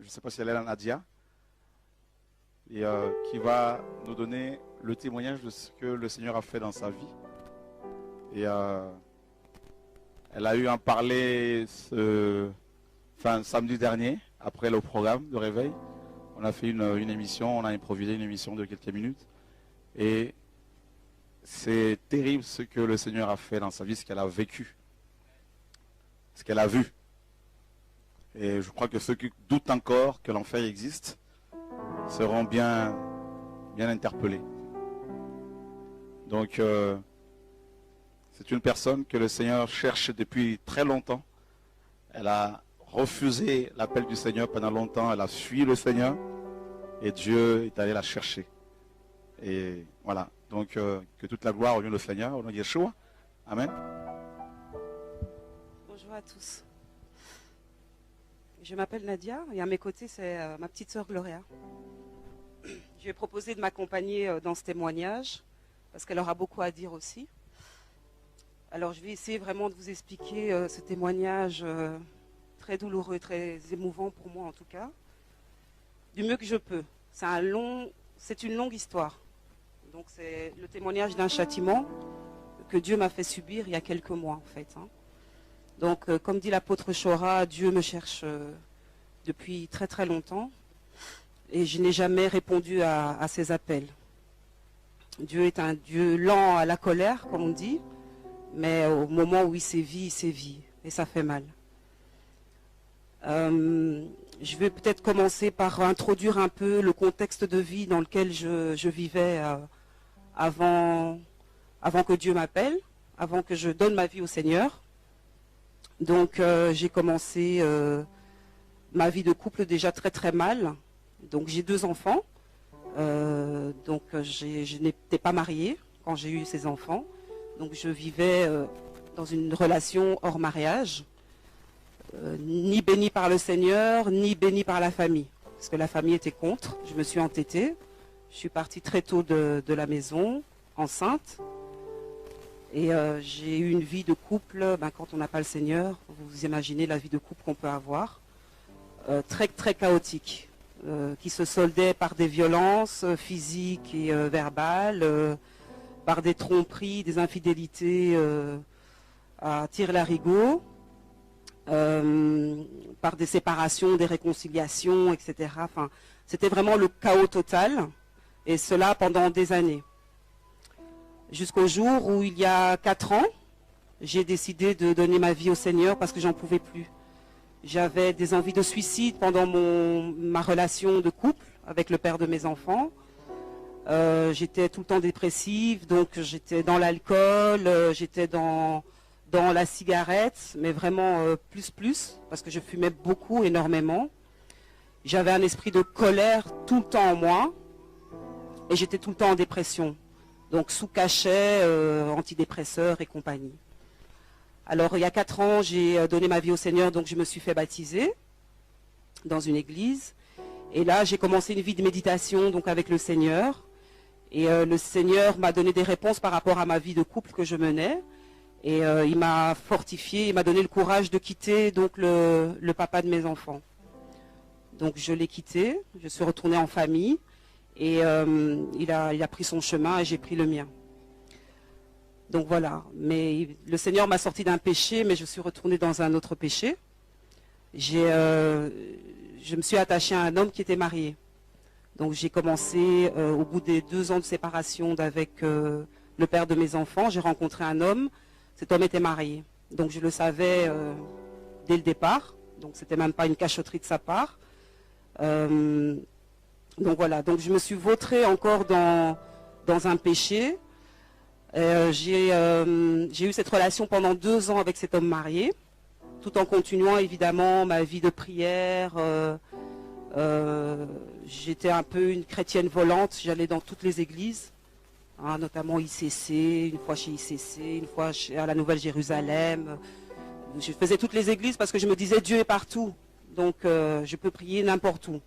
ne sais pas si elle est là, Nadia, et qui va nous donner le témoignage de ce que le Seigneur a fait dans sa vie. Et elle a eu un parler samedi dernier, après le programme de réveil. On a fait une émission, on a improvisé une émission de quelques minutes. Et c'est terrible ce que le Seigneur a fait dans sa vie, ce qu'elle a vécu, ce qu'elle a vu. Et je crois que ceux qui doutent encore que l'enfer existe seront bien interpellés. Donc, c'est une personne que le Seigneur cherche depuis très longtemps. Elle a refusé l'appel du Seigneur pendant longtemps. Elle a fui le Seigneur. Et Dieu est allé la chercher. Et voilà. Donc, que toute la gloire revienne au Seigneur, au nom de Yeshua. Amen. Bonjour à tous. Je m'appelle Nadia et à mes côtés, c'est ma petite sœur Gloria. Je lui ai proposé de m'accompagner dans ce témoignage parce qu'elle aura beaucoup à dire aussi. Alors, je vais essayer vraiment de vous expliquer ce témoignage très douloureux, très émouvant pour moi en tout cas, du mieux que je peux. C'est une longue histoire. Donc, c'est le témoignage d'un châtiment que Dieu m'a fait subir il y a quelques mois en fait. Donc, comme dit l'apôtre Chora, Dieu me cherche depuis très très longtemps et je n'ai jamais répondu à ses appels. Dieu est un Dieu lent à la colère, comme on dit, mais au moment où il sévit et ça fait mal. Je vais peut-être commencer par introduire un peu le contexte de vie dans lequel je vivais avant que Dieu m'appelle, avant que je donne ma vie au Seigneur. Donc j'ai commencé ma vie de couple déjà très très mal. Donc j'ai 2 enfants. Donc je n'étais pas mariée quand j'ai eu ces enfants. Donc je vivais dans une relation hors mariage, ni bénie par le Seigneur, ni bénie par la famille. Parce que la famille était contre. Je me suis entêtée. Je suis partie très tôt de la maison, enceinte. Et j'ai eu une vie de couple, quand on n'a pas le Seigneur, vous imaginez la vie de couple qu'on peut avoir, très très chaotique, qui se soldait par des violences physiques et verbales, par des tromperies, des infidélités à tire-larigot, par des séparations, des réconciliations, etc. Enfin, c'était vraiment le chaos total, et cela pendant des années. Jusqu'au jour où, il y a 4 ans, j'ai décidé de donner ma vie au Seigneur parce que j'en pouvais plus. J'avais des envies de suicide pendant ma relation de couple avec le père de mes enfants. J'étais tout le temps dépressive, donc j'étais dans l'alcool, j'étais dans la cigarette, mais vraiment plus, parce que je fumais beaucoup, énormément. J'avais un esprit de colère tout le temps en moi, et j'étais tout le temps en dépression. Donc sous cachet, antidépresseurs et compagnie. Alors il y a 4 ans, j'ai donné ma vie au Seigneur, donc je me suis fait baptiser dans une église. Et là, j'ai commencé une vie de méditation donc avec le Seigneur. Et le Seigneur m'a donné des réponses par rapport à ma vie de couple que je menais. Et il m'a fortifié, il m'a donné le courage de quitter donc le papa de mes enfants. Donc je l'ai quitté, je suis retournée en famille. Et il a pris son chemin et j'ai pris le mien. Donc voilà. Mais le Seigneur m'a sorti d'un péché, mais je suis retournée dans un autre péché. Je me suis attachée à un homme qui était marié. Donc j'ai commencé, au bout des 2 ans de séparation avec le père de mes enfants, j'ai rencontré un homme. Cet homme était marié. Donc je le savais dès le départ. Donc c'était même pas une cachotterie de sa part. Donc voilà, donc je me suis vautrée encore dans un péché. J'ai eu cette relation pendant 2 ans avec cet homme marié, tout en continuant évidemment ma vie de prière. J'étais un peu une chrétienne volante, j'allais dans toutes les églises, notamment ICC, une fois chez ICC, une fois à la Nouvelle Jérusalem. Je faisais toutes les églises parce que je me disais Dieu est partout, donc je peux prier n'importe où.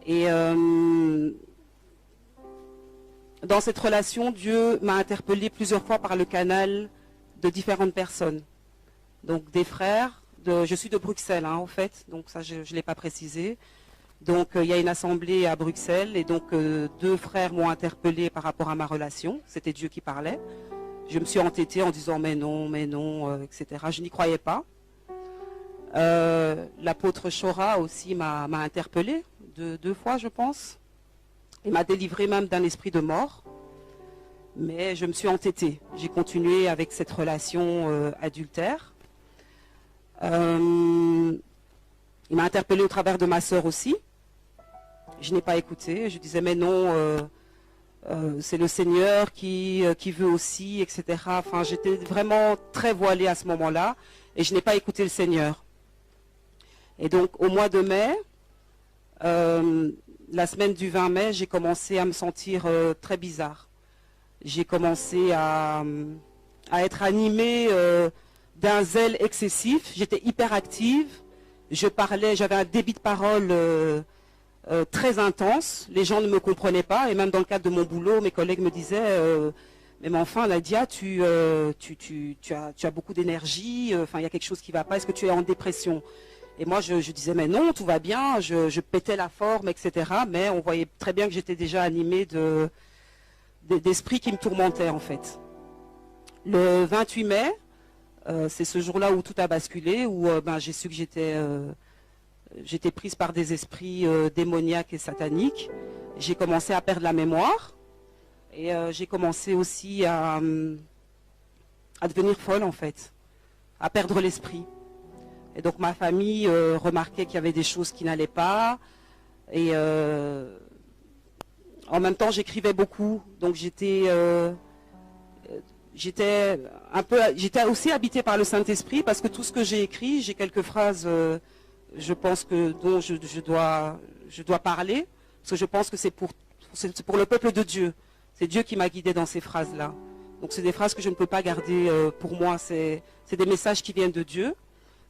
Et dans cette relation, Dieu m'a interpellée plusieurs fois par le canal de différentes personnes. Donc des frères, Je suis de Bruxelles, en fait, donc ça je ne l'ai pas précisé. Donc il y a une assemblée à Bruxelles et donc 2 frères m'ont interpellé par rapport à ma relation. C'était Dieu qui parlait. Je me suis entêtée en disant mais non, etc. Je n'y croyais pas. L'apôtre Chora aussi m'a interpellé 2 fois, je pense. Il m'a délivré même d'un esprit de mort. Mais je me suis entêtée. J'ai continué avec cette relation adultère. Il m'a interpellé au travers de ma sœur aussi. Je n'ai pas écouté. Je disais mais non, c'est le Seigneur qui veut aussi, etc. Enfin, j'étais vraiment très voilée à ce moment-là et je n'ai pas écouté le Seigneur. Et donc au mois de mai, la semaine du 20 mai, j'ai commencé à me sentir très bizarre. J'ai commencé à être animée d'un zèle excessif. J'étais hyper active. Je parlais, j'avais un débit de parole très intense. Les gens ne me comprenaient pas. Et même dans le cadre de mon boulot, mes collègues me disaient mais enfin, Nadia, tu as beaucoup d'énergie. Enfin, il y a quelque chose qui ne va pas. Est-ce que tu es en dépression? Et moi, je disais mais non, tout va bien. Je pétais la forme, etc. Mais on voyait très bien que j'étais déjà animée d'esprits qui me tourmentaient en fait. Le 28 mai, c'est ce jour-là où tout a basculé, où j'ai su que j'étais prise par des esprits démoniaques et sataniques. J'ai commencé à perdre la mémoire et j'ai commencé aussi à devenir folle en fait, à perdre l'esprit. Et donc ma famille remarquait qu'il y avait des choses qui n'allaient pas et en même temps, j'écrivais beaucoup, donc j'étais aussi habitée par le Saint-Esprit parce que tout ce que j'ai écrit, j'ai quelques phrases, je pense dont je dois parler, parce que je pense que c'est pour le peuple de Dieu. C'est Dieu qui m'a guidée dans ces phrases-là. Donc c'est des phrases que je ne peux pas garder pour moi. C'est des messages qui viennent de Dieu.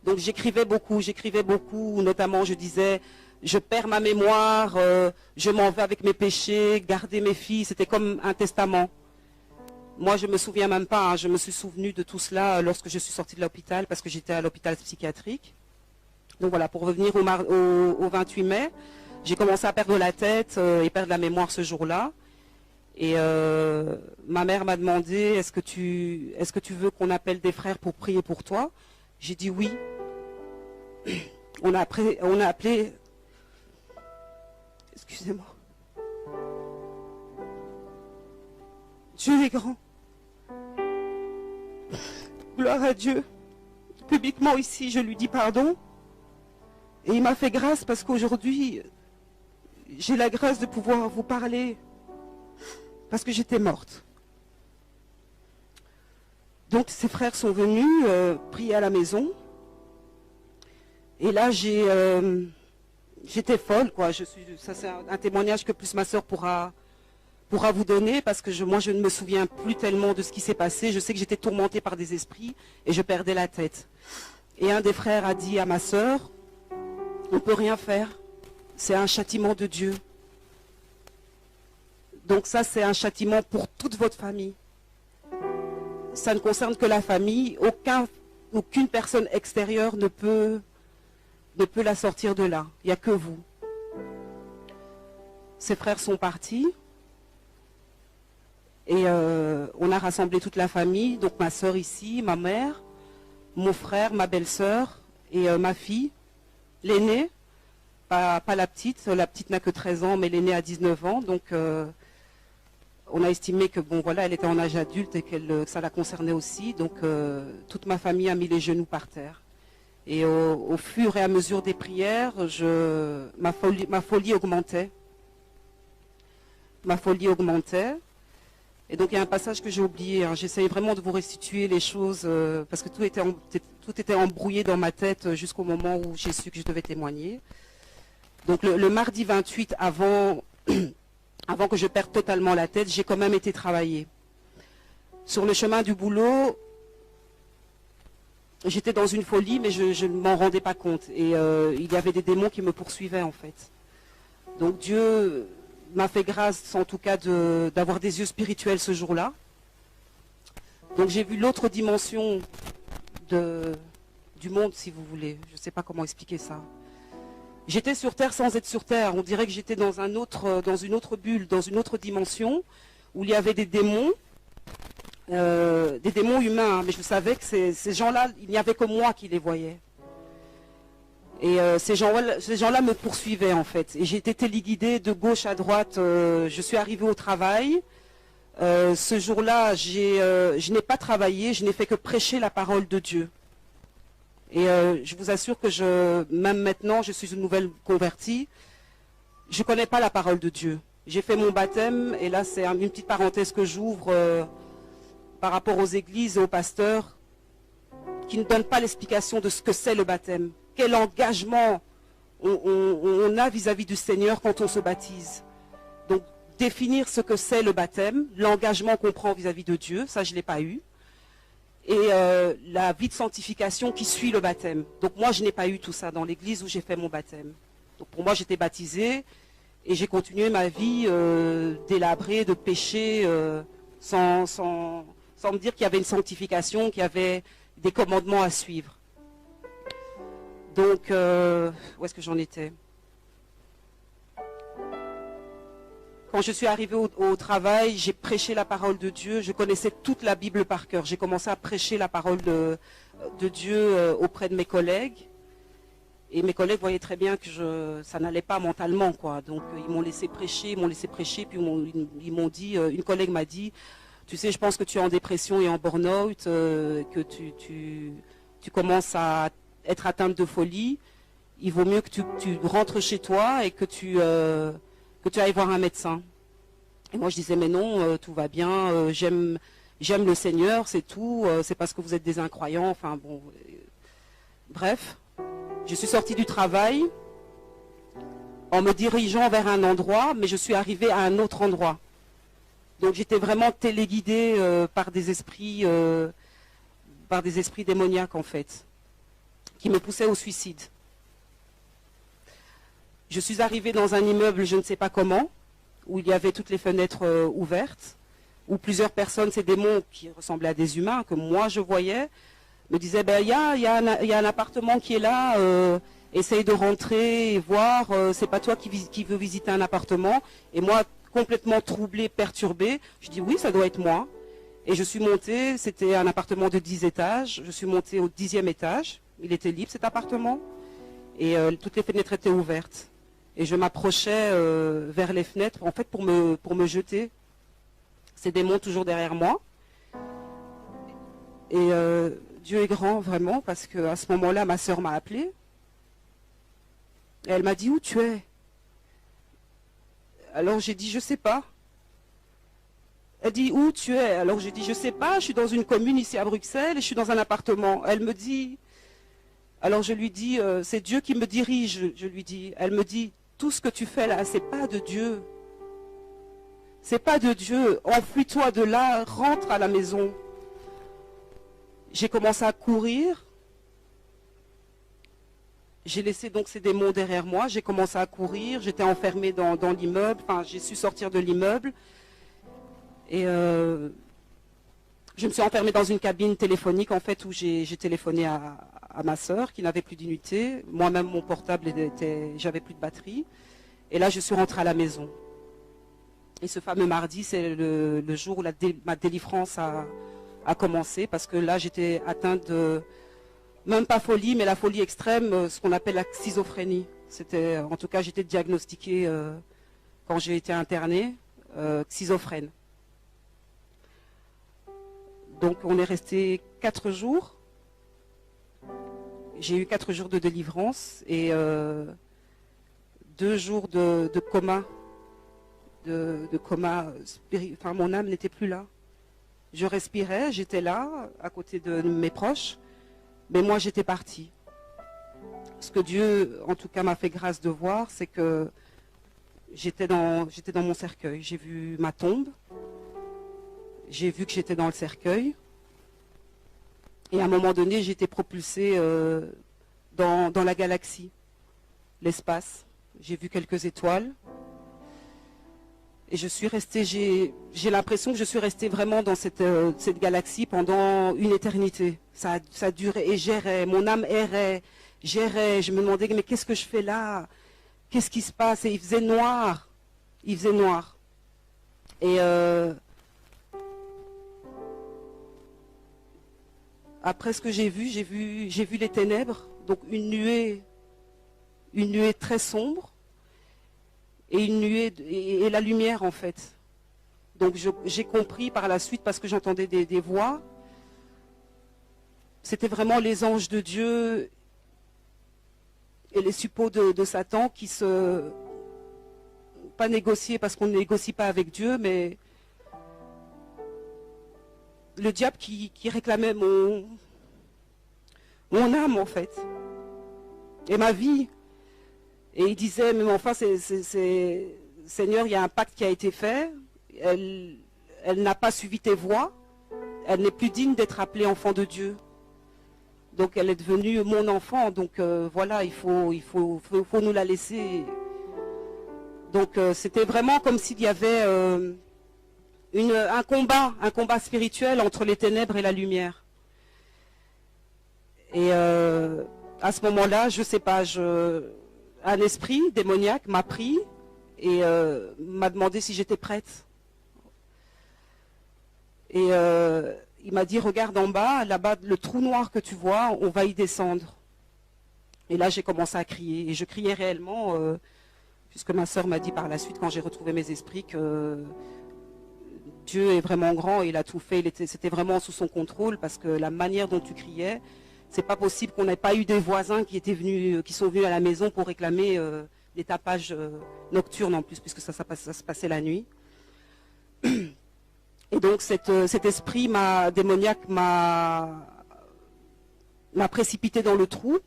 Donc j'écrivais beaucoup, notamment je disais. Je perds ma mémoire, je m'en vais avec mes péchés, garder mes filles, c'était comme un testament. Moi, je ne me souviens même pas, hein, je me suis souvenue de tout cela lorsque je suis sortie de l'hôpital, parce que j'étais à l'hôpital psychiatrique. Donc voilà, pour revenir au 28 mai, j'ai commencé à perdre la tête et perdre la mémoire ce jour-là. Et ma mère m'a demandé, est-ce que tu veux qu'on appelle des frères pour prier pour toi? J'ai dit oui. On a appelé... Excusez-moi. Dieu est grand. Gloire à Dieu. Publiquement ici, je lui dis pardon. Et il m'a fait grâce parce qu'aujourd'hui, j'ai la grâce de pouvoir vous parler. Parce que j'étais morte. Donc ces frères sont venus prier à la maison. Et là, j'étais folle, quoi. Ça, c'est un témoignage que plus ma sœur pourra vous donner, parce que moi, je ne me souviens plus tellement de ce qui s'est passé. Je sais que j'étais tourmentée par des esprits et je perdais la tête. Et un des frères a dit à ma sœur, on ne peut rien faire. C'est un châtiment de Dieu. Donc ça, c'est un châtiment pour toute votre famille. Ça ne concerne que la famille. Aucune personne extérieure ne peut la sortir de là. Il n'y a que vous. Ses frères sont partis. Et on a rassemblé toute la famille. Donc ma soeur ici, ma mère, mon frère, ma belle-sœur et ma fille. L'aînée, pas la petite. La petite n'a que 13 ans, mais l'aînée a 19 ans. Donc on a estimé que bon voilà, elle était en âge adulte et que ça la concernait aussi. Donc toute ma famille a mis les genoux par terre. Et au fur et à mesure des prières, ma folie augmentait. Ma folie augmentait. Et donc il y a un passage que j'ai oublié. Hein. J'essayais vraiment de vous restituer les choses parce que tout était embrouillé dans ma tête jusqu'au moment où j'ai su que je devais témoigner. Donc le mardi 28, avant que je perde totalement la tête, j'ai quand même été travailler. Sur le chemin du boulot, j'étais dans une folie, mais je ne m'en rendais pas compte. Et il y avait des démons qui me poursuivaient en fait. Donc Dieu m'a fait grâce en tout cas d'avoir des yeux spirituels ce jour-là. Donc j'ai vu l'autre dimension du du monde, si vous voulez. Je ne sais pas comment expliquer ça. J'étais sur Terre sans être sur Terre. On dirait que j'étais dans une autre bulle, dans une autre dimension, où il y avait des démons humains. Mais je savais que ces gens-là, il n'y avait que moi qui les voyais. Et ces gens-là me poursuivaient en fait. Et j'ai été téléguidée de gauche à droite. Je suis arrivée au travail. Ce jour-là, je n'ai pas travaillé, je n'ai fait que prêcher la parole de Dieu. Et je vous assure que même maintenant, je suis une nouvelle convertie. Je ne connais pas la parole de Dieu. J'ai fait mon baptême, et là c'est une petite parenthèse que j'ouvre par rapport aux églises et aux pasteurs qui ne donnent pas l'explication de ce que c'est le baptême. Quel engagement on a vis-à-vis du Seigneur quand on se baptise. Donc définir ce que c'est le baptême, l'engagement qu'on prend vis-à-vis de Dieu, ça je ne l'ai pas eu. Et la vie de sanctification qui suit le baptême. Donc moi je n'ai pas eu tout ça dans l'église où j'ai fait mon baptême. Donc pour moi j'étais baptisée et j'ai continué ma vie délabrée de péché sans me dire qu'il y avait une sanctification, qu'il y avait des commandements à suivre. Donc où est-ce que j'en étais? Quand je suis arrivée au travail, j'ai prêché la parole de Dieu. Je connaissais toute la Bible par cœur. J'ai commencé à prêcher la parole de Dieu auprès de mes collègues. Et mes collègues voyaient très bien que ça n'allait pas mentalement, quoi. Donc ils m'ont laissé prêcher, puis ils m'ont dit, une collègue m'a dit, tu sais, je pense que tu es en dépression et en burn-out, que tu commences à être atteinte de folie. Il vaut mieux que tu rentres chez toi et que tu ailles voir un médecin. Et moi je disais mais non, tout va bien, j'aime le Seigneur, c'est tout, c'est parce que vous êtes des incroyants, enfin bon. Bref, je suis sortie du travail en me dirigeant vers un endroit, mais je suis arrivée à un autre endroit. Donc j'étais vraiment téléguidée par des esprits démoniaques en fait, qui me poussaient au suicide. Je suis arrivée dans un immeuble, je ne sais pas comment, où il y avait toutes les fenêtres ouvertes, où plusieurs personnes, ces démons qui ressemblaient à des humains, que moi je voyais, me disaient, ben, il y a un appartement qui est là, essaye de rentrer et voir, c'est pas toi qui veux visiter un appartement. Et moi, complètement troublée, perturbée, je dis oui, ça doit être moi. Et je suis montée, c'était un appartement de 10 étages, je suis montée au 10e étage, il était libre cet appartement, et toutes les fenêtres étaient ouvertes. Et je m'approchais vers les fenêtres, en fait, pour me jeter. Ces démons toujours derrière moi. Et Dieu est grand, vraiment, parce qu'à ce moment-là, ma sœur m'a appelée. Et elle m'a dit, où tu es? Alors j'ai dit, je sais pas. Elle dit, où tu es? Alors j'ai dit, je sais pas, je suis dans une commune ici à Bruxelles et je suis dans un appartement. Elle me dit, alors je lui dis, c'est Dieu qui me dirige, je lui dis. Elle me dit, tout ce que tu fais là, c'est pas de Dieu. C'est pas de Dieu. Enfuis-toi de là, rentre à la maison. J'ai commencé à courir. J'ai laissé donc ces démons derrière moi. J'ai commencé à courir. J'étais enfermée dans l'immeuble. Enfin, j'ai su sortir de l'immeuble. Et je me suis enfermée dans une cabine téléphonique, en fait, où j'ai téléphoné à ma sœur, qui n'avait plus d'unité. Moi-même, mon portable, j'avais plus de batterie. Et là, je suis rentrée à la maison. Et ce fameux mardi, c'est le jour où ma délivrance a commencé, parce que là, j'étais atteinte de, même pas folie, mais la folie extrême, ce qu'on appelle la schizophrénie. En tout cas, j'étais diagnostiquée quand j'ai été internée, schizophrène. Donc on est resté 4 jours. J'ai eu 4 jours de délivrance et 2 jours de coma. De coma spirituel. Enfin, mon âme n'était plus là. Je respirais, j'étais là, à côté de mes proches, mais moi j'étais partie. Ce que Dieu, en tout cas, m'a fait grâce de voir, c'est que j'étais dans mon cercueil. J'ai vu ma tombe. J'ai vu que j'étais dans le cercueil. Et à un moment donné, j'étais propulsée dans la galaxie, l'espace. J'ai vu quelques étoiles. Et je suis restée, j'ai l'impression que je suis restée vraiment dans cette galaxie pendant une éternité. Ça a duré et j'errais, mon âme errait, j'errais, je me demandais mais qu'est-ce que je fais là? Qu'est-ce qui se passe? Et il faisait noir. Il faisait noir. Et après ce que j'ai vu les ténèbres, donc une nuée très sombre. Et une nuée et la lumière en fait. Donc j'ai compris par la suite parce que j'entendais des voix. C'était vraiment les anges de Dieu et les suppôts de Satan qui se... Pas négocier parce qu'on ne négocie pas avec Dieu, mais le diable qui réclamait mon âme en fait. Et ma vie. Et il disait, mais enfin, Seigneur, il y a un pacte qui a été fait. Elle n'a pas suivi tes voies. Elle n'est plus digne d'être appelée enfant de Dieu. Donc elle est devenue mon enfant. Donc voilà, il faut nous la laisser. Donc c'était vraiment comme s'il y avait un combat spirituel entre les ténèbres et la lumière. Et à ce moment-là, je sais pas, un esprit démoniaque m'a pris et m'a demandé si j'étais prête. Et il m'a dit, regarde en bas, là-bas, le trou noir que tu vois, on va y descendre. Et là, j'ai commencé à crier. Et je criais réellement, puisque ma sœur m'a dit par la suite, quand j'ai retrouvé mes esprits, que Dieu est vraiment grand et il a tout fait. C'était vraiment sous son contrôle, parce que la manière dont tu criais, c'est pas possible qu'on n'ait pas eu des voisins qui sont venus à la maison pour réclamer des tapages nocturnes en plus, puisque ça se passait la nuit. Et donc cet esprit démoniaque m'a précipité dans le trou.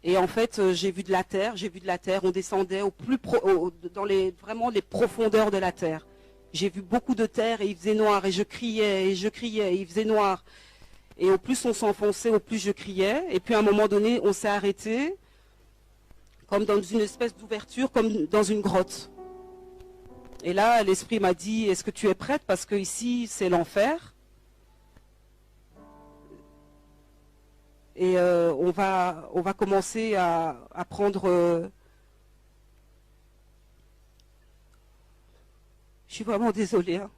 Et en fait, j'ai vu de la terre, on descendait vraiment les profondeurs de la terre. J'ai vu beaucoup de terre et il faisait noir, et je criais, et il faisait noir. Et au plus on s'enfonçait, au plus je criais. Et puis à un moment donné, on s'est arrêté, comme dans une espèce d'ouverture, comme dans une grotte. Et là, l'esprit m'a dit, est-ce que tu es prête? Parce que ici, c'est l'enfer. Et on va commencer à prendre... Je suis vraiment désolée. Hein.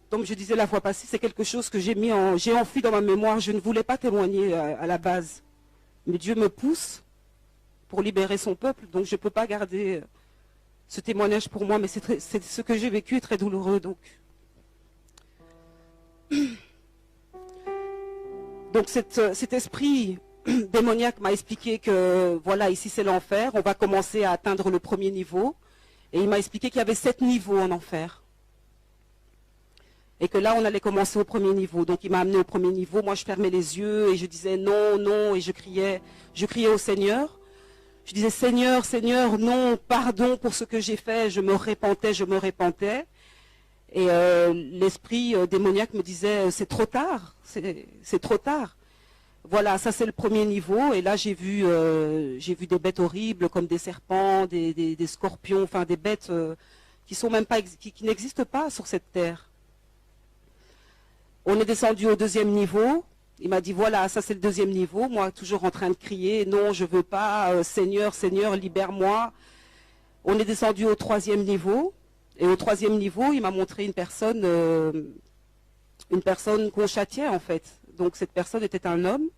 Comme je disais la fois passée, c'est quelque chose que j'ai enfui dans ma mémoire. Je ne voulais pas témoigner à la base. Mais Dieu me pousse pour libérer son peuple. Donc je ne peux pas garder ce témoignage pour moi. Mais c'est ce que j'ai vécu est très douloureux. Donc cet esprit démoniaque m'a expliqué que voilà, ici c'est l'enfer. On va commencer à atteindre le premier niveau. Et il m'a expliqué qu'il y avait 7 niveaux en enfer. Et que là, on allait commencer au premier niveau. Donc, il m'a amené au premier niveau. Moi, je fermais les yeux et je disais non, non. Et je criais au Seigneur. Je disais Seigneur, Seigneur, non, pardon pour ce que j'ai fait. Je me repentais. Et l'esprit démoniaque me disait c'est trop tard. C'est trop tard. Voilà, ça c'est le premier niveau. Et là, j'ai vu des bêtes horribles comme des serpents, des scorpions, enfin des bêtes qui sont même pas, qui n'existent pas sur cette terre. On est descendu au deuxième niveau. Il m'a dit, voilà, ça c'est le deuxième niveau. Moi, toujours en train de crier, non, je ne veux pas, Seigneur, Seigneur, libère-moi. On est descendu au troisième niveau. Et au troisième niveau, il m'a montré une personne qu'on châtiait, en fait. Donc, cette personne était un homme.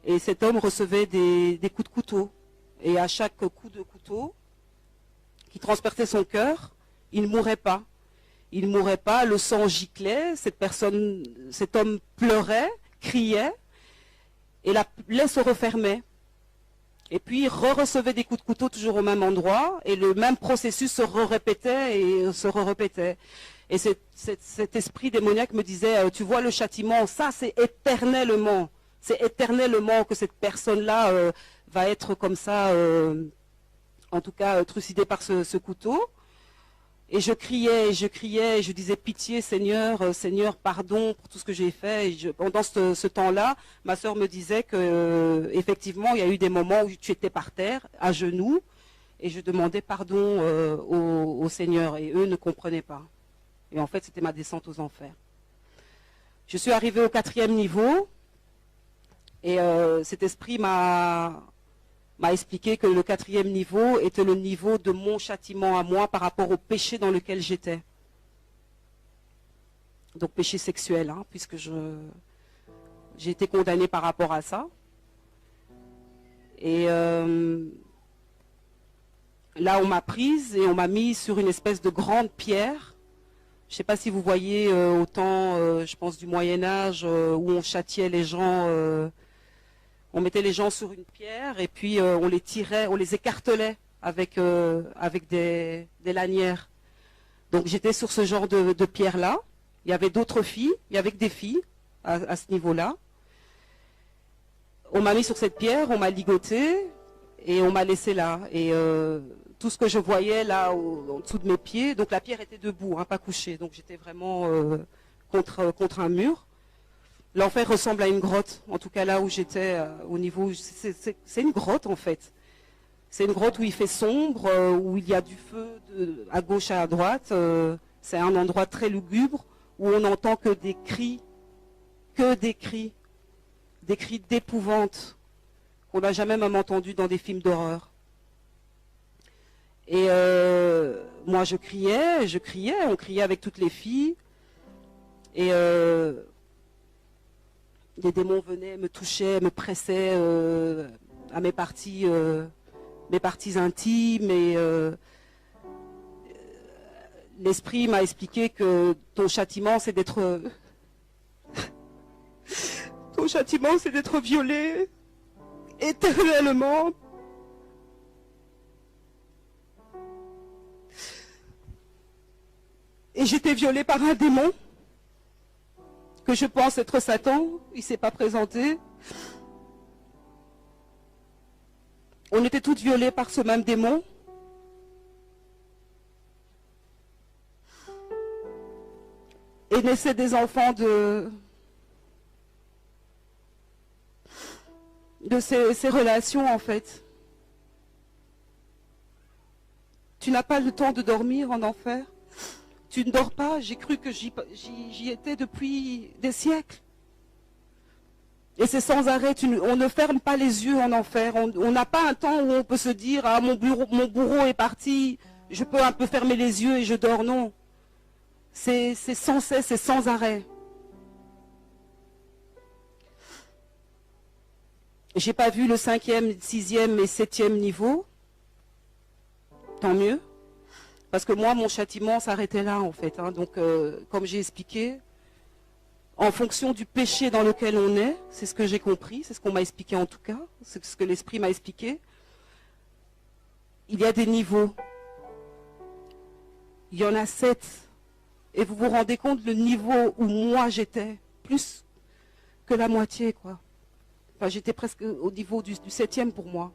Et cet homme recevait des coups de couteau. Et à chaque coup de couteau, qui transperçait son cœur, il ne mourait pas. Il ne mourait pas, le sang giclait, cet homme pleurait, criait, et la plaie se refermait. Et puis il recevait des coups de couteau toujours au même endroit, et le même processus se répétait et se répétait. Et cet esprit démoniaque me disait, tu vois le châtiment, ça c'est éternellement que cette personne-là va être comme ça, en tout cas trucidée par ce couteau. Et je criais, et je disais pitié Seigneur, Seigneur, pardon pour tout ce que j'ai fait. Et pendant ce temps-là, ma sœur me disait que effectivement, il y a eu des moments où tu étais par terre, à genoux, et je demandais pardon au Seigneur, et eux ne comprenaient pas. Et en fait, c'était ma descente aux enfers. Je suis arrivée au 4e niveau, et cet esprit m'a expliqué que le 4e niveau était le niveau de mon châtiment à moi par rapport au péché dans lequel j'étais. Donc péché sexuel, hein, puisque j'ai été condamnée par rapport à ça. Et là, on m'a prise et on m'a mise sur une espèce de grande pierre. Je ne sais pas si vous voyez au temps, je pense, du Moyen-Âge, où on châtiait les gens. On mettait les gens sur une pierre et puis on les tirait, on les écartelait avec des lanières. Donc j'étais sur ce genre de pierre-là. Il y avait d'autres filles, il y avait que des filles à ce niveau-là. On m'a mis sur cette pierre, on m'a ligoté et on m'a laissé là. Et tout ce que je voyais là en dessous de mes pieds, donc la pierre était debout, hein, pas couchée. Donc j'étais vraiment contre un mur. L'enfer ressemble à une grotte, en tout cas là où j'étais, au niveau, c'est une grotte en fait. C'est une grotte où il fait sombre, où il y a du feu à gauche et à droite. C'est un endroit très lugubre où on n'entend que des cris d'épouvante qu'on n'a jamais même entendu dans des films d'horreur. Et moi je criais, on criait avec toutes les filles. Et les démons venaient, me touchaient, me pressaient à mes parties intimes. Et l'esprit m'a expliqué que ton châtiment, c'est d'être violé éternellement. Et j'étais violée par un démon que je pense être Satan. Il ne s'est pas présenté. On était toutes violées par ce même démon. Et naissaient des enfants de ces relations en fait. Tu n'as pas le temps de dormir en enfer. Tu ne dors pas, j'ai cru que j'y étais depuis des siècles. Et c'est sans arrêt, on ne ferme pas les yeux en enfer. On n'a pas un temps où on peut se dire « Ah, mon bourreau est parti, je peux un peu fermer les yeux et je dors ». Non. C'est sans cesse, c'est sans arrêt. J'ai pas vu le 5e, 6e et 7e niveau. Tant mieux. Parce que moi, mon châtiment s'arrêtait là, en fait. Hein. Donc, comme j'ai expliqué, en fonction du péché dans lequel on est, c'est ce que j'ai compris, c'est ce qu'on m'a expliqué en tout cas, c'est ce que l'Esprit m'a expliqué, il y a des niveaux. Il y en a 7. Et vous vous rendez compte le niveau où moi j'étais, plus que la moitié, quoi. Enfin, j'étais presque au niveau du 7e pour moi.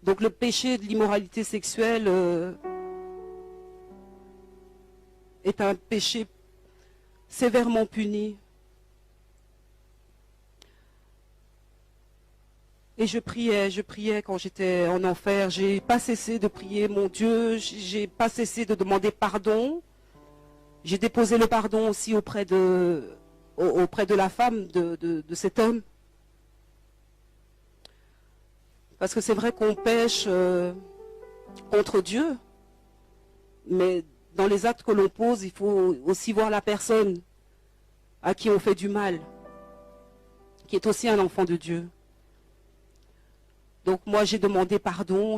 Donc le péché de l'immoralité sexuelle est un péché sévèrement puni. Et je priais quand j'étais en enfer. J'ai pas cessé de prier mon Dieu, j'ai pas cessé de demander pardon. J'ai déposé le pardon aussi auprès de la femme de cet homme. Parce que c'est vrai qu'on pêche contre Dieu, mais dans les actes que l'on pose, il faut aussi voir la personne à qui on fait du mal, qui est aussi un enfant de Dieu. Donc moi j'ai demandé pardon.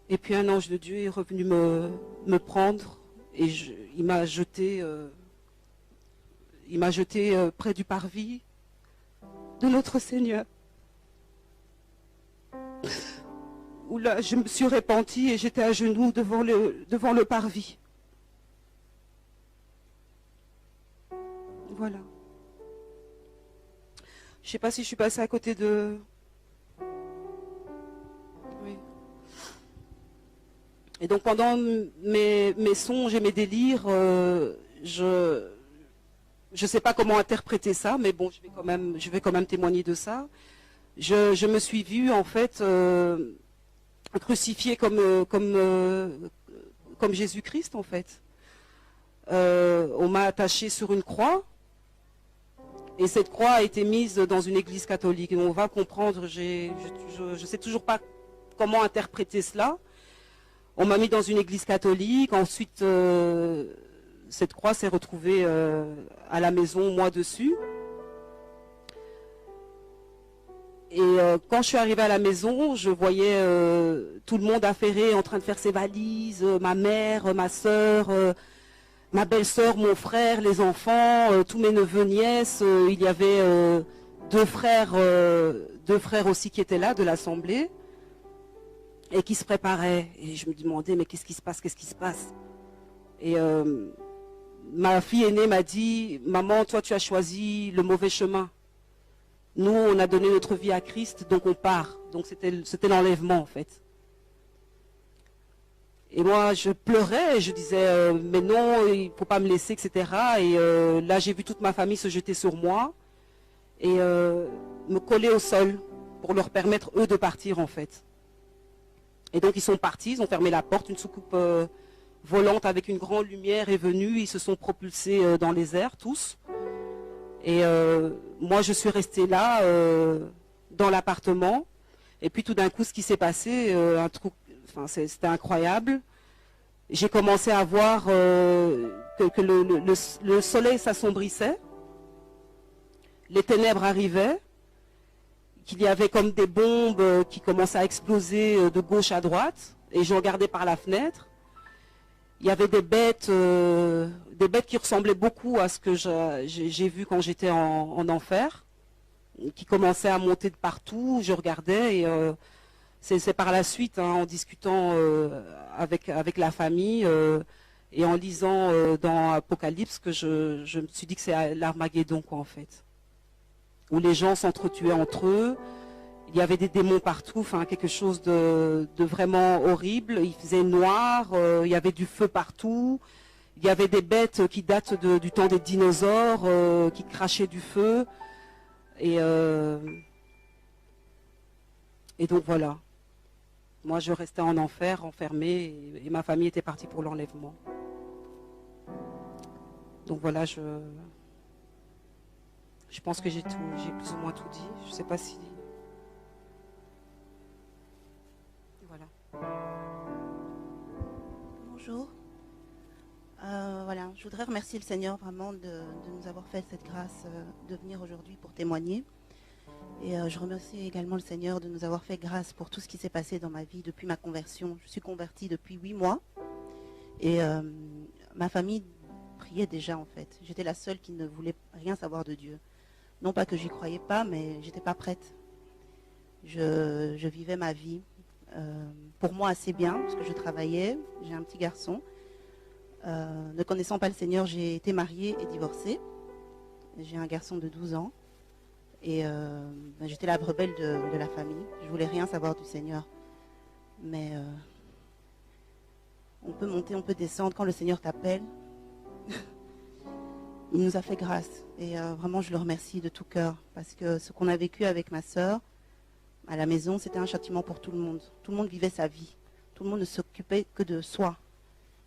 Et puis un ange de Dieu est revenu me prendre et il m'a jeté près du parvis de notre Seigneur. Où là, je me suis repentie et j'étais à genoux devant le parvis. Voilà. Je ne sais pas si je suis passée à côté de... Oui. Et donc pendant mes songes et mes délires, je ne sais pas comment interpréter ça, mais bon, je vais quand même témoigner de ça. Je me suis vue en fait crucifiée comme Jésus-Christ en fait. On m'a attachée sur une croix. Et cette croix a été mise dans une église catholique. Et on va comprendre, je ne sais toujours pas comment interpréter cela. On m'a mis dans une église catholique. Ensuite, cette croix s'est retrouvée à la maison, moi dessus. Et quand je suis arrivée à la maison, je voyais tout le monde affairé en train de faire ses valises, ma mère, ma soeur, ma belle-sœur, mon frère, les enfants, tous mes neveux, nièces. Il y avait deux frères aussi qui étaient là de l'assemblée et qui se préparaient. Et je me demandais, mais qu'est-ce qui se passe, qu'est-ce qui se passe? Et ma fille aînée m'a dit, maman, toi tu as choisi le mauvais chemin. Nous, on a donné notre vie à Christ, donc on part. Donc c'était l'enlèvement en fait. Et moi, je pleurais et je disais, mais non, il ne faut pas me laisser, etc. Et là, j'ai vu toute ma famille se jeter sur moi et me coller au sol pour leur permettre, eux, de partir, en fait. Et donc, ils sont partis, ils ont fermé la porte. Une soucoupe volante avec une grande lumière est venue. Ils se sont propulsés dans les airs, tous. Et moi, je suis restée là, dans l'appartement. Et puis, tout d'un coup, ce qui s'est passé, un truc... Enfin, c'était incroyable. J'ai commencé à voir que le soleil s'assombrissait, les ténèbres arrivaient, qu'il y avait comme des bombes qui commençaient à exploser de gauche à droite, et je regardais par la fenêtre. Il y avait des bêtes qui ressemblaient beaucoup à ce que j'ai vu quand j'étais en enfer, qui commençaient à monter de partout. Je regardais et... c'est par la suite, hein, en discutant avec la famille et en lisant dans Apocalypse que je me suis dit que c'est l'Armageddon, quoi, en fait. Où les gens s'entretuaient entre eux, il y avait des démons partout, enfin quelque chose de vraiment horrible. Il faisait noir, il y avait du feu partout, il y avait des bêtes qui datent du temps des dinosaures, qui crachaient du feu. Et donc voilà. Moi, je restais en enfer, enfermée, et ma famille était partie pour l'enlèvement. Donc voilà, je pense que j'ai plus ou moins tout dit. Je ne sais pas si... Voilà. Bonjour. Voilà, je voudrais remercier le Seigneur vraiment de nous avoir fait cette grâce de venir aujourd'hui pour témoigner. Et je remercie également le Seigneur de nous avoir fait grâce pour tout ce qui s'est passé dans ma vie depuis ma conversion. Je suis convertie depuis 8 mois et ma famille priait déjà en fait. J'étais la seule qui ne voulait rien savoir de Dieu. Non pas que j'y croyais pas, mais j'étais pas prête. Je vivais ma vie pour moi assez bien parce que je travaillais, j'ai un petit garçon. Ne connaissant pas le Seigneur, j'ai été mariée et divorcée. J'ai un garçon de 12 ans. Et j'étais la rebelle de la famille. Je voulais rien savoir du Seigneur. Mais on peut monter, on peut descendre. Quand le Seigneur t'appelle, il nous a fait grâce. Et vraiment, je le remercie de tout cœur. Parce que ce qu'on a vécu avec ma sœur, à la maison, c'était un châtiment pour tout le monde. Tout le monde vivait sa vie. Tout le monde ne s'occupait que de soi.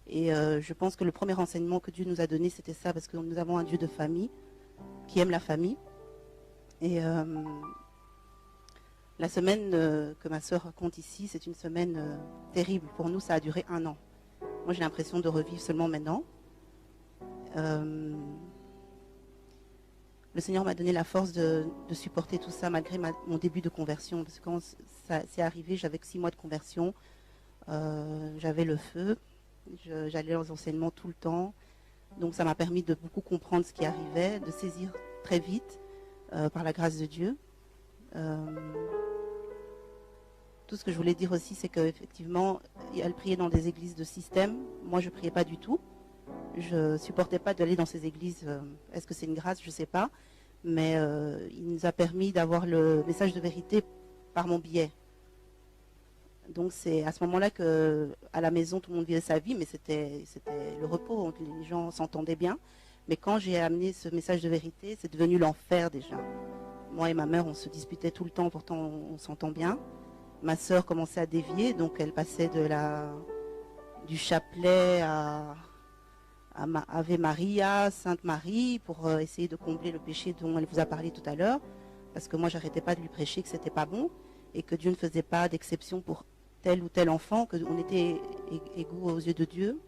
Et je pense que le premier enseignement que Dieu nous a donné, c'était ça. Parce que nous avons un Dieu de famille, qui aime la famille. Et la semaine que ma sœur raconte ici, c'est une semaine terrible. Pour nous, ça a duré 1 an. Moi, j'ai l'impression de revivre seulement maintenant. Le Seigneur m'a donné la force de supporter tout ça malgré mon début de conversion. Parce que quand ça s'est arrivé, j'avais que 6 mois de conversion. J'avais le feu. J'allais aux enseignements tout le temps. Donc ça m'a permis de beaucoup comprendre ce qui arrivait, de saisir très vite. Par la grâce de Dieu. Tout ce que je voulais dire aussi, c'est qu'effectivement, elle priait dans des églises de système. Moi, je ne priais pas du tout. Je ne supportais pas d'aller dans ces églises. Est-ce que c'est une grâce? Je ne sais pas. mais il nous a permis d'avoir le message de vérité par mon biais. Donc c'est à ce moment-là que à la maison tout le monde vivait sa vie, mais c'était le repos, les gens s'entendaient bien. Mais quand j'ai amené ce message de vérité, c'est devenu l'enfer déjà. Moi et ma mère, on se disputait tout le temps, pourtant on s'entend bien. Ma sœur commençait à dévier, donc elle passait du chapelet à Ave Maria, Sainte Marie, pour essayer de combler le péché dont elle vous a parlé tout à l'heure. Parce que moi, j'arrêtais pas de lui prêcher que c'était pas bon et que Dieu ne faisait pas d'exception pour tel ou tel enfant, qu'on était égaux aux yeux de Dieu.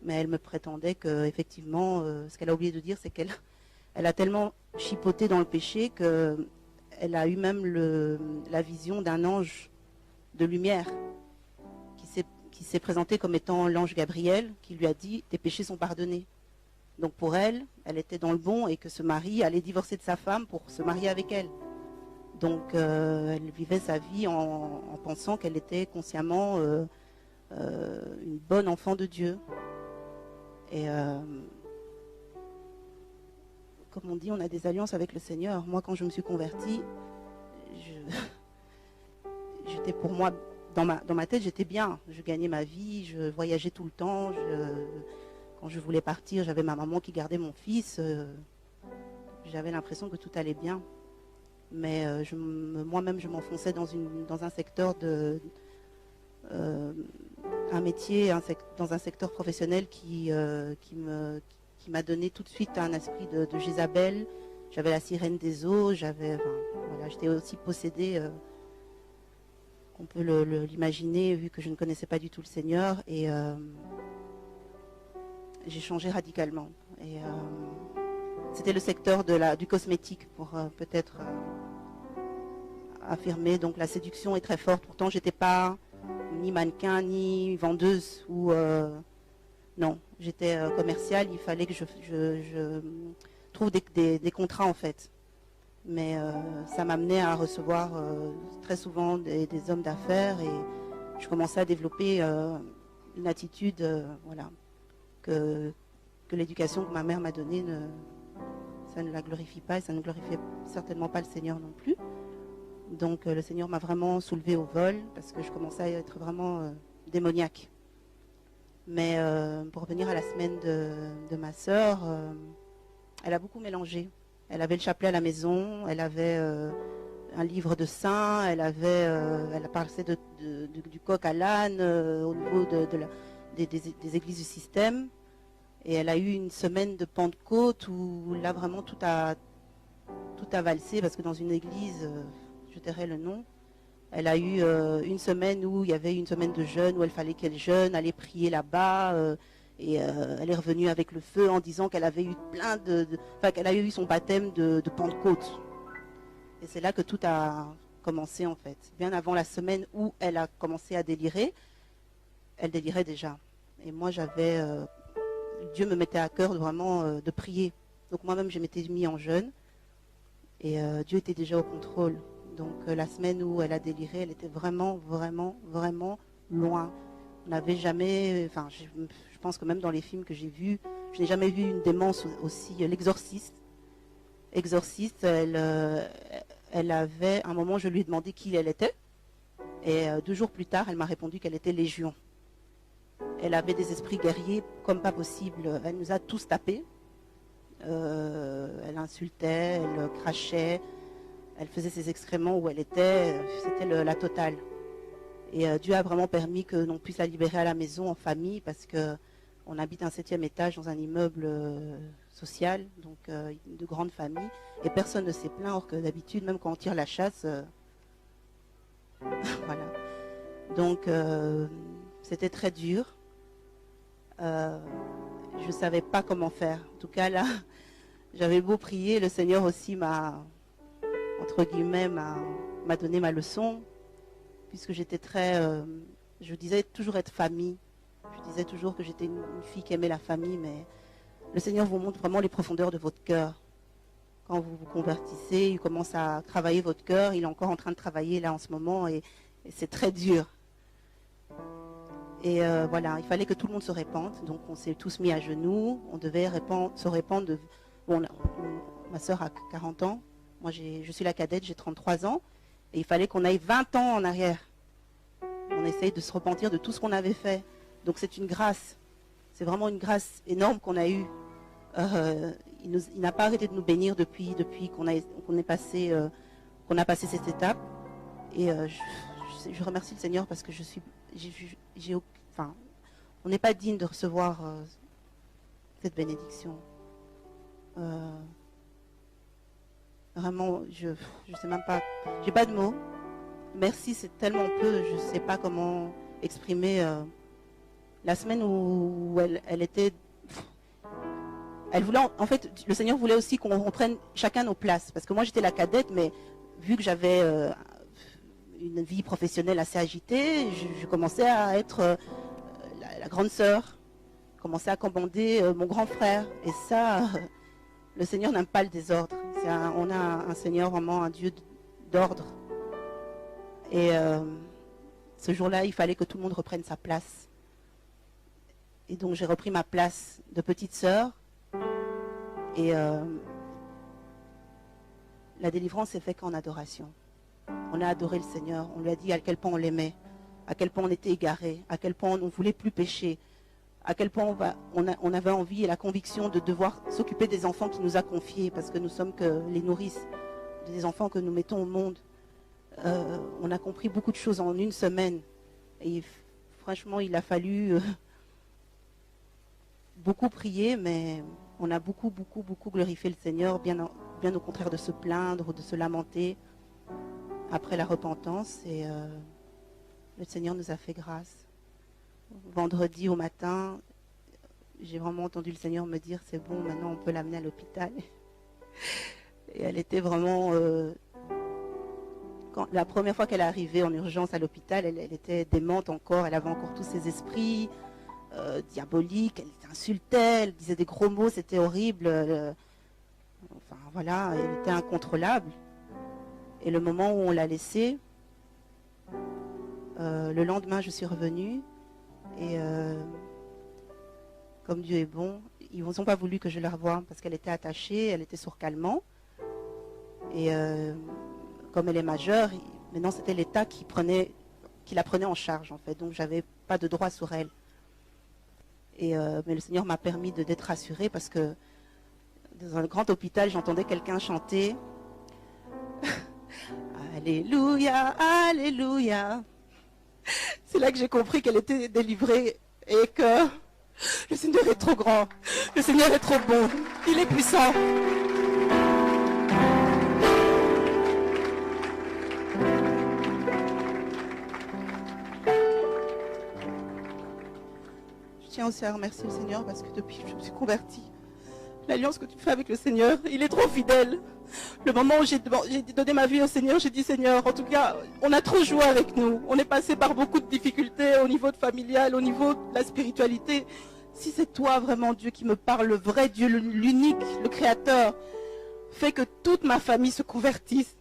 Mais elle me prétendait que, effectivement, ce qu'elle a oublié de dire, c'est qu'elle a tellement chipoté dans le péché qu'elle a eu même la vision d'un ange de lumière qui s'est présenté comme étant l'ange Gabriel, qui lui a dit « tes péchés sont pardonnés ». Donc pour elle, elle était dans le bon et que ce mari allait divorcer de sa femme pour se marier avec elle. Donc elle vivait sa vie en pensant qu'elle était consciemment une bonne enfant de Dieu. Et comme on dit, on a des alliances avec le Seigneur. Moi, quand je me suis convertie, j'étais pour moi, dans ma tête, j'étais bien. Je gagnais ma vie, je voyageais tout le temps. Quand je voulais partir, j'avais ma maman qui gardait mon fils. J'avais l'impression que tout allait bien. Mais moi-même, je m'enfonçais dans un secteur un métier, dans un secteur professionnel qui m'a donné tout de suite un esprit de Jézabel. J'avais la sirène des eaux, j'étais aussi possédée, on peut l'imaginer vu que je ne connaissais pas du tout le Seigneur, et j'ai changé radicalement. Et c'était le secteur du cosmétique, pour peut-être affirmer. Donc la séduction est très forte. Pourtant, j'étais pas ni mannequin, ni vendeuse, non, j'étais commerciale. Il fallait que je trouve des contrats, en fait. Mais ça m'amenait à recevoir très souvent des hommes d'affaires, et je commençais à développer une attitude, que l'éducation que ma mère m'a donnée, ça ne la glorifie pas, et ça ne glorifiait certainement pas le Seigneur non plus. Donc le Seigneur m'a vraiment soulevée au vol, parce que je commençais à être vraiment démoniaque. Mais pour revenir à la semaine de ma sœur, elle a beaucoup mélangé. Elle avait le chapelet à la maison, elle avait un livre de saints, elle a parlé du coq à l'âne au niveau des églises du système. Et elle a eu une semaine de Pentecôte où là vraiment tout a valsé, parce que dans une église, je tairai le nom, elle a eu une semaine où il y avait une semaine de jeûne, où il fallait qu'elle jeûne, aller prier là-bas, et elle est revenue avec le feu en disant qu'elle avait eu qu'elle a eu son baptême de Pentecôte. Et c'est là que tout a commencé, en fait. Bien avant la semaine où elle a commencé à délirer, elle délirait déjà. Et moi, Dieu me mettait à cœur vraiment de prier. Donc moi-même, je m'étais mis en jeûne, et Dieu était déjà au contrôle. Donc la semaine où elle a déliré, elle était vraiment, vraiment, vraiment loin. On n'avait jamais, je pense que même dans les films que j'ai vus, je n'ai jamais vu une démence aussi. L'exorciste, elle avait, un moment, je lui ai demandé qui elle était, et 2 jours plus tard, elle m'a répondu qu'elle était Légion. Elle avait des esprits guerriers comme pas possible. Elle nous a tous tapés. Elle insultait, elle crachait, elle faisait ses excréments où elle était. C'était la totale. Et Dieu a vraiment permis que l'on puisse la libérer à la maison, en famille, parce qu'on habite un 7e étage dans un immeuble social, donc de grande famille. Et personne ne s'est plaint, or que d'habitude, même quand on tire la chasse, voilà. Donc c'était très dur. Je ne savais pas comment faire. En tout cas, là, j'avais beau prier, le Seigneur aussi entre guillemets, m'a donné ma leçon, puisque j'étais je disais toujours être famille. Je disais toujours que j'étais une fille qui aimait la famille, mais le Seigneur vous montre vraiment les profondeurs de votre cœur. Quand vous vous convertissez, il commence à travailler votre cœur. Il est encore en train de travailler là en ce moment, et c'est très dur. Et voilà, il fallait que tout le monde se répande. Donc on s'est tous mis à genoux. On devait se répandre. ma sœur a 40 ans. Moi, je suis la cadette, j'ai 33 ans. Et il fallait qu'on aille 20 ans en arrière. On essaye de se repentir de tout ce qu'on avait fait. Donc c'est une grâce. C'est vraiment une grâce énorme qu'on a eue. Il n'a pas arrêté de nous bénir depuis qu'on a passé cette étape. Et je remercie le Seigneur parce que on n'est pas digne de recevoir cette bénédiction. Vraiment, je sais même pas, j'ai pas de mots. Merci, c'est tellement peu, je sais pas comment exprimer. La semaine où elle était, elle voulait, en fait, le Seigneur voulait aussi qu'on prenne chacun nos places, parce que moi j'étais la cadette, mais vu que j'avais une vie professionnelle assez agitée, je commençais à être la grande sœur, commençais à commander mon grand frère, et ça, le Seigneur n'aime pas le désordre. On a un Seigneur, vraiment un Dieu d'ordre. Et ce jour-là, il fallait que tout le monde reprenne sa place. Et donc j'ai repris ma place de petite sœur. Et la délivrance s'est faite qu'en adoration. On a adoré le Seigneur. On lui a dit à quel point on l'aimait, à quel point on était égaré, à quel point on ne voulait plus pécher, à quel point on avait envie et la conviction de devoir s'occuper des enfants qu'il nous a confiés, parce que nous sommes que les nourrices des enfants que nous mettons au monde. On a compris beaucoup de choses en une semaine. Et franchement, il a fallu beaucoup prier, mais on a beaucoup glorifié le Seigneur, bien au contraire de se plaindre ou de se lamenter après la repentance. Et le Seigneur nous a fait grâce. Vendredi au matin, j'ai vraiment entendu le Seigneur me dire c'est bon, maintenant on peut l'amener à l'hôpital. Et elle était vraiment... la première fois qu'elle est arrivée en urgence à l'hôpital, elle était démente encore, elle avait encore tous ses esprits diaboliques, elle insultait, elle disait des gros mots, c'était horrible. Enfin voilà, elle était incontrôlable. Et le moment où on l'a laissée, le lendemain je suis revenue. Et comme Dieu est bon, ils n'ont pas voulu que je la revoie parce qu'elle était attachée, elle était sur calmant. Et comme elle est majeure, maintenant c'était l'État qui la prenait en charge en fait. Donc j'avais pas de droit sur elle. Et mais le Seigneur m'a permis d'être rassurée parce que dans un grand hôpital, j'entendais quelqu'un chanter Alléluia, Alléluia. C'est là que j'ai compris qu'elle était délivrée et que le Seigneur est trop grand, le Seigneur est trop bon, il est puissant. Je tiens aussi à remercier le Seigneur parce que depuis que je me suis convertie, l'alliance que tu fais avec le Seigneur, il est trop fidèle. Le moment où j'ai donné ma vie au Seigneur, j'ai dit Seigneur, en tout cas, on a trop joué avec nous. On est passé par beaucoup de difficultés au niveau familial, au niveau de la spiritualité. Si c'est toi vraiment Dieu qui me parle, le vrai Dieu, l'unique, le Créateur, fais que toute ma famille se convertisse.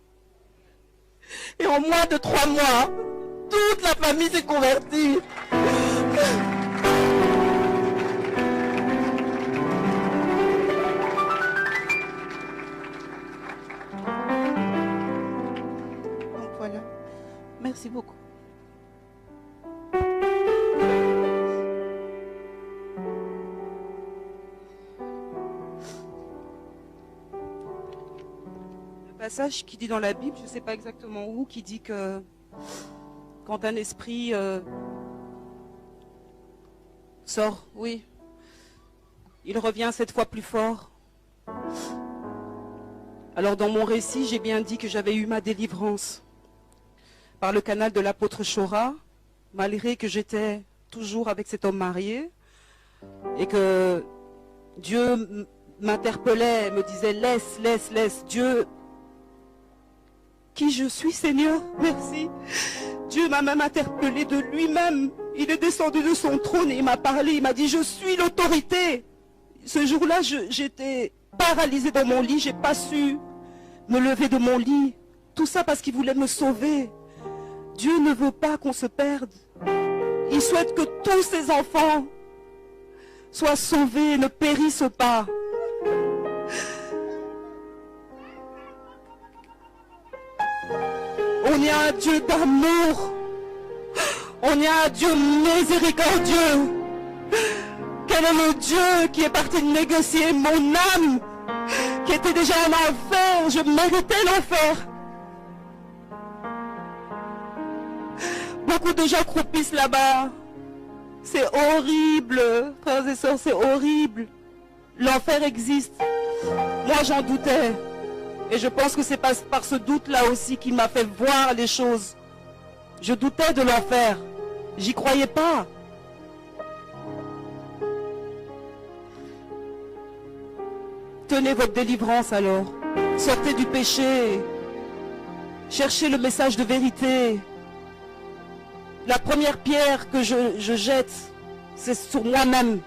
Et en moins de 3 mois, toute la famille s'est convertie. Merci beaucoup. Le passage qui dit dans la Bible, je ne sais pas exactement où, qui dit que quand un esprit sort, oui, il revient 7 fois plus fort. Alors dans mon récit, j'ai bien dit que j'avais eu ma délivrance par le canal de l'apôtre Chora, malgré que j'étais toujours avec cet homme marié, et que Dieu m'interpellait, me disait laisse, Dieu, qui je suis Seigneur, merci. Dieu m'a même interpellé de lui-même, il est descendu de son trône et il m'a parlé, il m'a dit je suis l'autorité. Ce jour-là, j'étais paralysée dans mon lit, j'ai pas su me lever de mon lit, tout ça parce qu'il voulait me sauver. Dieu ne veut pas qu'on se perde. Il souhaite que tous ses enfants soient sauvés, ne périssent pas. On y a un Dieu d'amour. On y a un Dieu miséricordieux. Quel est le Dieu qui est parti négocier mon âme, qui était déjà en enfer? Je méritais l'enfer. Beaucoup de gens croupissent là-bas. C'est horrible, frères et sœurs, c'est horrible. L'enfer existe. Moi, j'en doutais. Et je pense que c'est par ce doute-là aussi qui m'a fait voir les choses. Je doutais de l'enfer. J'y croyais pas. Tenez votre délivrance alors. Sortez du péché. Cherchez le message de vérité. La première pierre que je jette, c'est sur moi-même.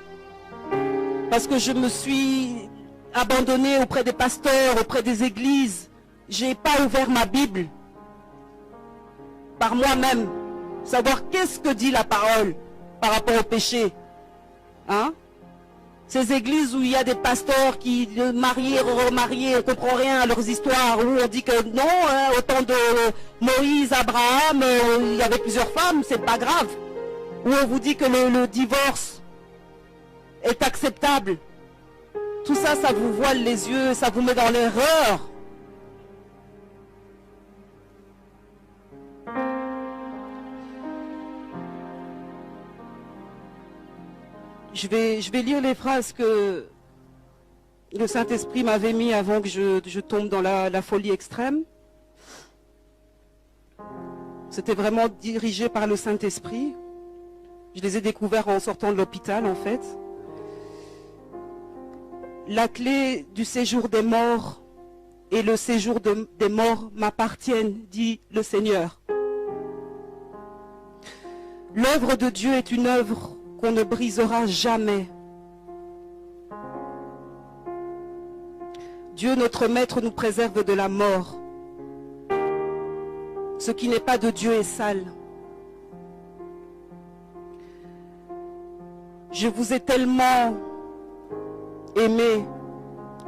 Parce que je me suis abandonnée auprès des pasteurs, auprès des églises. Je n'ai pas ouvert ma Bible par moi-même. Savoir qu'est-ce que dit la parole par rapport au péché. Hein? Ces églises où il y a des pasteurs qui mariés, remariés, on ne comprend rien à leurs histoires, où on dit que non, hein, au temps de Moïse, Abraham, il y avait plusieurs femmes, c'est pas grave. Où on vous dit que le divorce est acceptable. Tout ça, ça vous voile les yeux, ça vous met dans l'erreur. Je vais lire les phrases que le Saint-Esprit m'avait mis avant que je tombe dans la folie extrême. C'était vraiment dirigé par le Saint-Esprit. Je les ai découverts en sortant de l'hôpital, en fait. La clé du séjour des morts et le séjour des morts m'appartiennent, dit le Seigneur. L'œuvre de Dieu est une œuvre qu'on ne brisera jamais. Dieu, notre Maître, nous préserve de la mort. Ce qui n'est pas de Dieu est sale. Je vous ai tellement aimé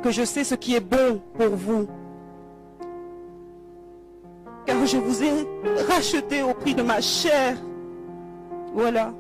que je sais ce qui est bon pour vous. Car je vous ai racheté au prix de ma chair. Voilà.